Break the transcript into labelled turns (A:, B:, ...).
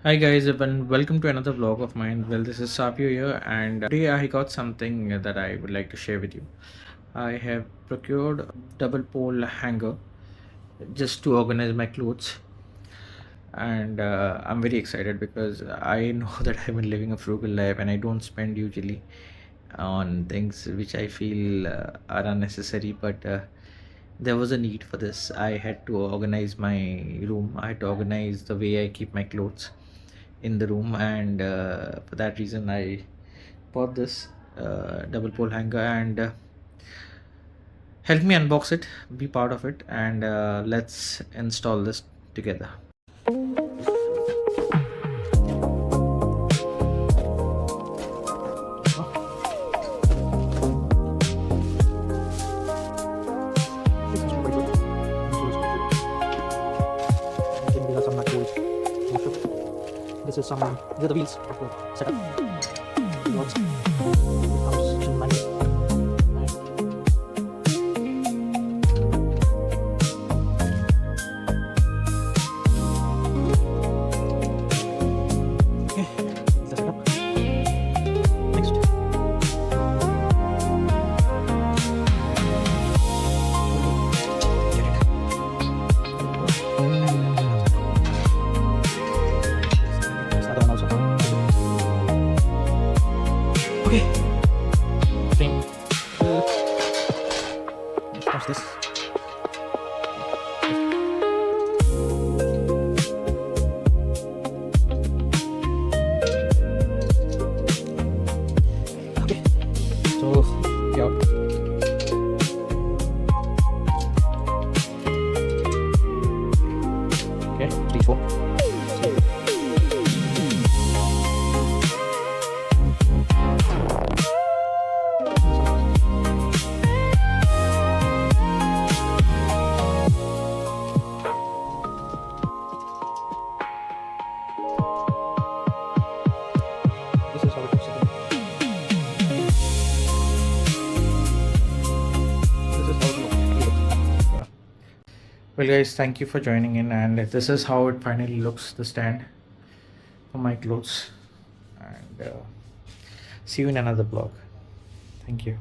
A: Hi guys, and welcome to another vlog of mine. Well, this is Sapio here, and today I got something that I would like to share with you. I have procured a double pole hanger just to organize my clothes, and I'm very excited because I know that I've been living a frugal life and I don't spend usually on things which I feel are unnecessary, but there was a need for this. I had to organize my room, I had to organize the way I keep my clothes in the room, and for that reason I bought this double pole hanger, and help me unbox it, be part of it, and let's install this together. This is pretty good. These are some nut bolts. This is some. These are the wheels of the setup. Rods. Comes in manual. Okay, the setup. Next. Get it. This other one also. Okay. Frame. Watch this. Okay. So yeah. Okay. 3, 4. This is how it looks again. This is how it looks. Yeah. Well, guys, thank you for joining in, and this is how it finally looks, the stand for my clothes. And see you in another vlog. Thank you.